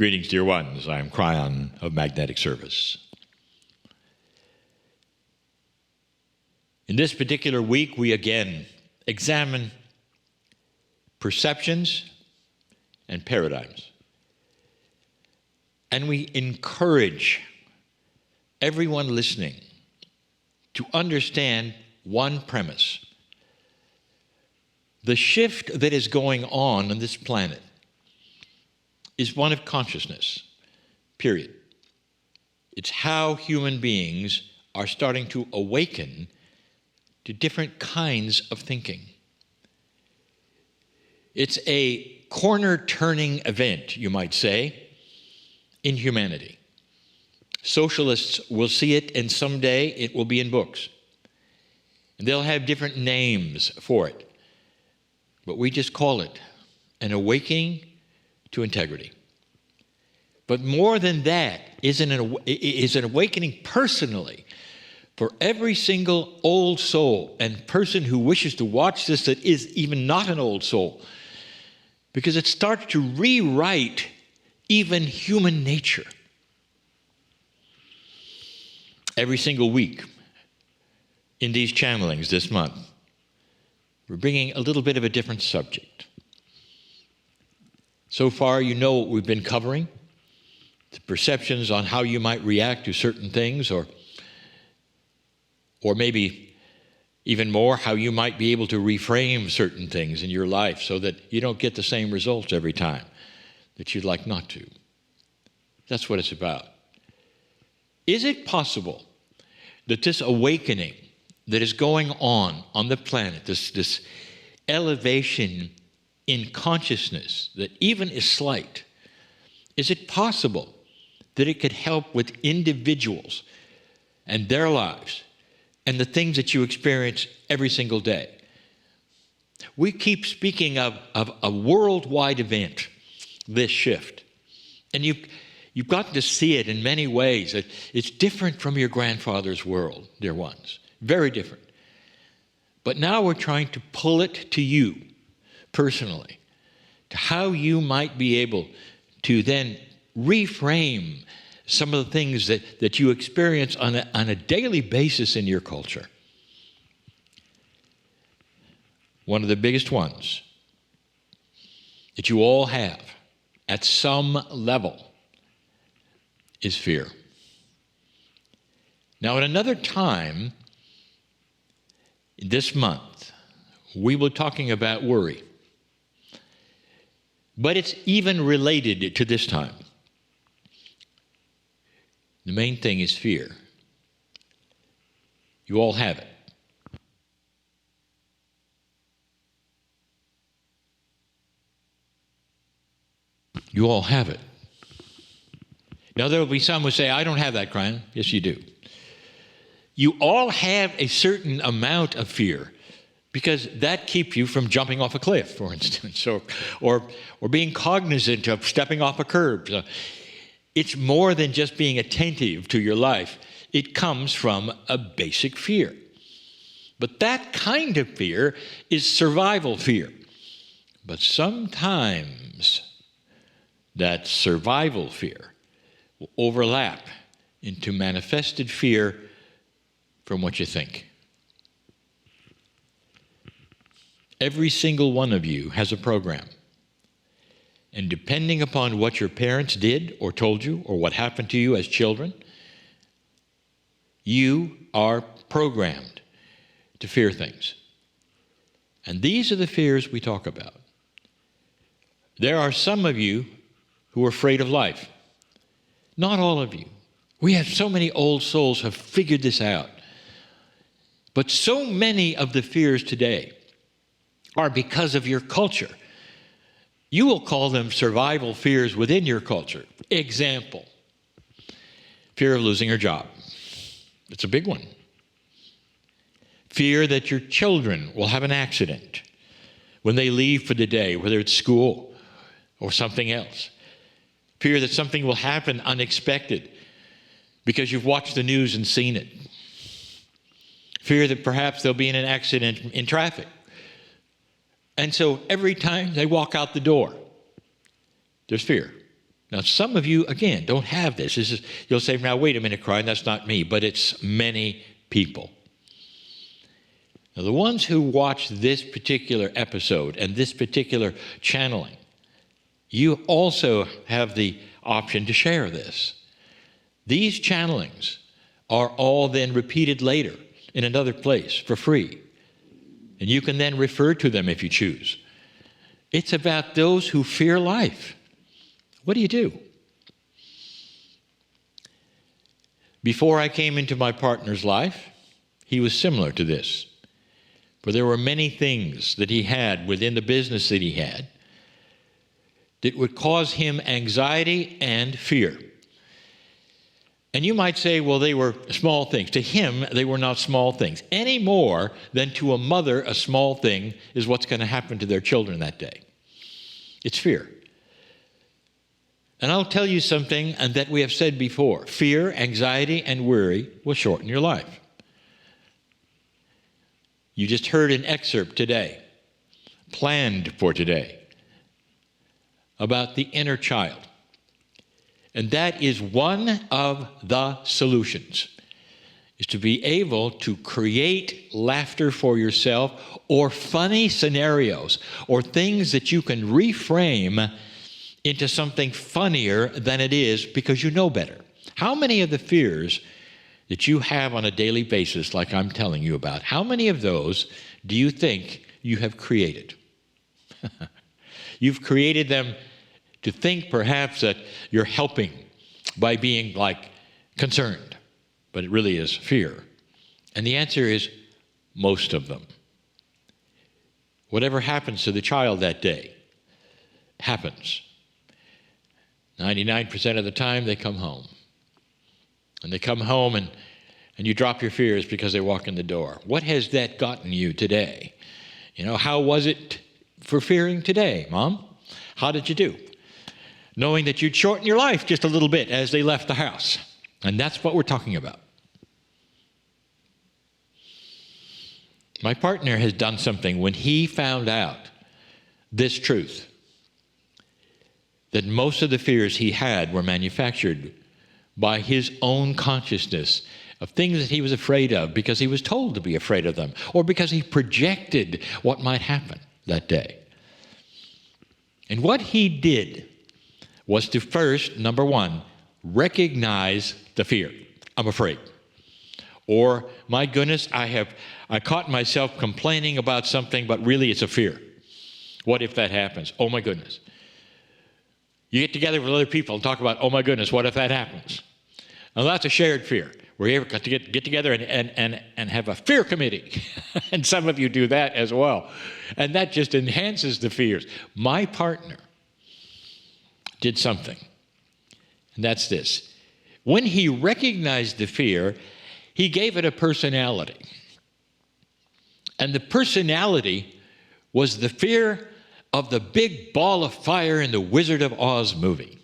Greetings, dear ones. I am Kryon of Magnetic Service. In this particular week, we again examine perceptions and paradigms. And we encourage everyone listening to understand one premise. The shift that is going on this planet is one of consciousness, period. It's how human beings are starting to awaken to different kinds of thinking. It's a corner-turning event, you might say, in humanity. Socialists will see it, and someday it will be in books. And they'll have different names for it. But we just call it an awakening to integrity. But more than that is an awakening personally for every single old soul and person who wishes to watch this that is even not an old soul, because it starts to rewrite even human nature. Every single week in these channelings this month, we're bringing a little bit of a different subject. So far, you know what we've been covering, the perceptions on how you might react to certain things, or maybe even more, how you might be able to reframe certain things in your life so that you don't get the same results every time that you'd like not to. That's what it's about. Is it possible that this awakening that is going on the planet, this elevation in consciousness that even is slight, is it possible that it could help with individuals and their lives and the things that you experience every single day? We keep speaking of a worldwide event, this shift. And you've got to see it in many ways. It's different from your grandfather's world, dear ones. Very different. But now we're trying to pull it to you personally, to how you might be able to then reframe some of the things that you experience on a daily basis in your culture. One of the biggest ones that you all have at some level is fear. Now, at another time this month, we were talking about worry. But it's even related to this time. The main thing is fear. You all have it. You all have it. Now, there will be some who say, I don't have that, Kryon. Yes, you do. You all have a certain amount of fear, because that keeps you from jumping off a cliff, for instance, or being cognizant of stepping off a curb. It's more than just being attentive to your life. It comes from a basic fear. But that kind of fear is survival fear. But sometimes that survival fear will overlap into manifested fear from what you think. Every single one of you has a program. And depending upon what your parents did or told you or what happened to you as children, you are programmed to fear things. And these are the fears we talk about. There are some of you who are afraid of life. Not all of you. We have so many old souls who have figured this out. But so many of the fears today are because of your culture. You will call them survival fears within your culture. Example, fear of losing your job. It's a big one. Fear that your children will have an accident when they leave for the day, whether it's school or something else. Fear that something will happen unexpected because you've watched the news and seen it. Fear that perhaps they'll be in an accident in traffic. And so every time they walk out the door, there's fear. Now, some of you, again, don't have this. You'll say, now, wait a minute, Kryon, that's not me, but it's many people. Now, the ones who watch this particular episode and this particular channeling, you also have the option to share this. These channelings are all then repeated later in another place for free. And you can then refer to them if you choose. It's about those who fear life. What do? Before I came into my partner's life, he was similar to this. For there were many things that he had within the business that he had that would cause him anxiety and fear. And you might say, well, they were small things. To him, they were not small things. Any more than to a mother, a small thing is what's going to happen to their children that day. It's fear. And I'll tell you something, and that we have said before. Fear, anxiety, and worry will shorten your life. You just heard an excerpt today, planned for today, about the inner child. And that is one of the solutions, is to be able to create laughter for yourself, or funny scenarios, or things that you can reframe into something funnier than it is because you know better. How many of the fears that you have on a daily basis, like I'm telling you about, how many of those do you think you have created? You've created them to think perhaps that you're helping by being concerned, but it really is fear. And the answer is most of them. Whatever happens to the child that day happens. 99% of the time they come home. And they come home and you drop your fears because they walk in the door. What has that gotten you today? How was it for fearing today, Mom? How did you do? Knowing that you'd shorten your life just a little bit as they left the house. And that's what we're talking about. My partner has done something when he found out this truth, that most of the fears he had were manufactured by his own consciousness of things that he was afraid of because he was told to be afraid of them, or because he projected what might happen that day. And what he did was to first, number one, recognize the fear. I'm afraid. Or, my goodness, I caught myself complaining about something, but really it's a fear. What if that happens? Oh my goodness. You get together with other people and talk about, oh my goodness, what if that happens? Now that's a shared fear. We're able to get together and have a fear committee. And some of you do that as well. And that just enhances the fears. My partner did something. And that's this. When he recognized the fear, he gave it a personality. And the personality was the fear of the big ball of fire in the Wizard of Oz movie.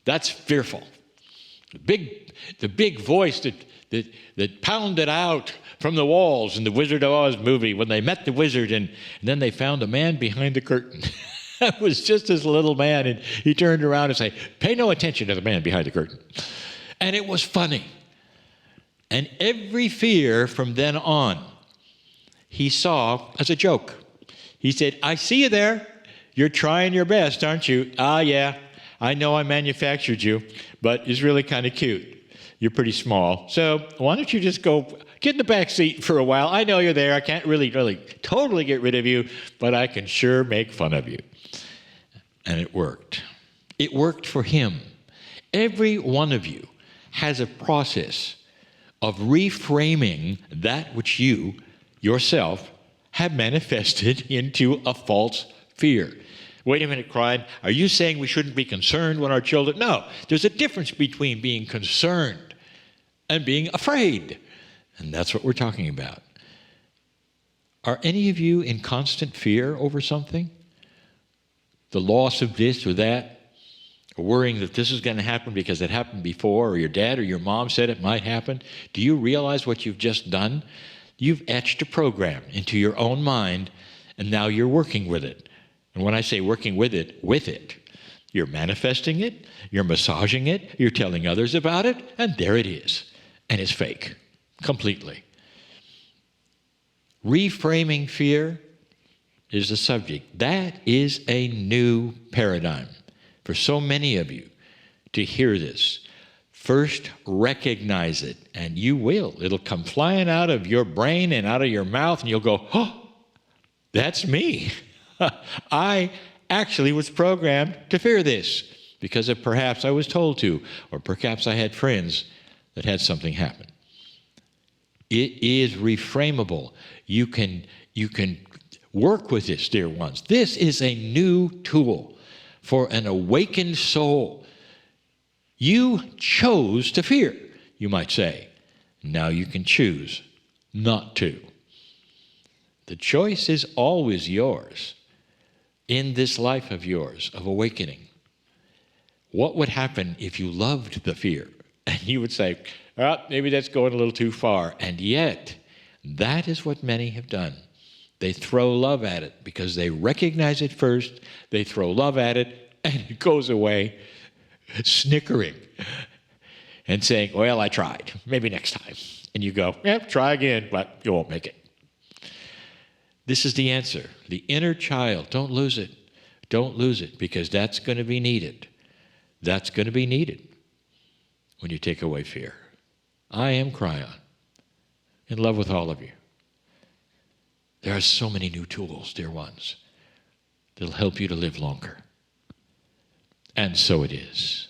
That's fearful. The big voice that pounded out from the walls in the Wizard of Oz movie when they met the wizard and then they found a man behind the curtain. It was just this little man, and he turned around and said, pay no attention to the man behind the curtain. And it was funny. And every fear from then on, he saw as a joke. He said, I see you there. You're trying your best, aren't you? Ah, yeah. I know I manufactured you, but it's really kind of cute. You're pretty small. So why don't you just go get in the back seat for a while? I know you're there. I can't really totally get rid of you, but I can sure make fun of you. And it worked. It worked for him. Every one of you has a process of reframing that which you yourself have manifested into a false fear. Wait a minute, Kryon. Are you saying we shouldn't be concerned when our children... No, there's a difference between being concerned and being afraid. And that's what we're talking about. Are any of you in constant fear over something? The loss of this or that? Or worrying that this is going to happen because it happened before, or your dad or your mom said it might happen? Do you realize what you've just done? You've etched a program into your own mind, and now you're working with it. And when I say working with it, You're manifesting it, you're massaging it, you're telling others about it, and there it is. And it's fake, completely. Reframing fear is the subject. That is a new paradigm for so many of you to hear this. First, recognize it, and you will. It'll come flying out of your brain and out of your mouth, and you'll go, oh, that's me. I actually was programmed to fear this because of perhaps I was told to, or perhaps I had friends that had something happen. It is reframable. You can work with this, dear ones. This is a new tool for an awakened soul. You chose to fear, you might say. Now you can choose not to. The choice is always yours in this life of yours of awakening. What would happen if you loved the fear? And you would say, oh, maybe that's going a little too far. And yet, that is what many have done. They throw love at it because they recognize it first. They throw love at it, and it goes away snickering and saying, well, I tried. Maybe next time. And you go, try again, but you won't make it. This is the answer. The inner child, don't lose it. Don't lose it, because that's going to be needed. That's going to be needed when you take away fear. I am Kryon, in love with all of you. There are so many new tools, dear ones, that'll help you to live longer. And so it is.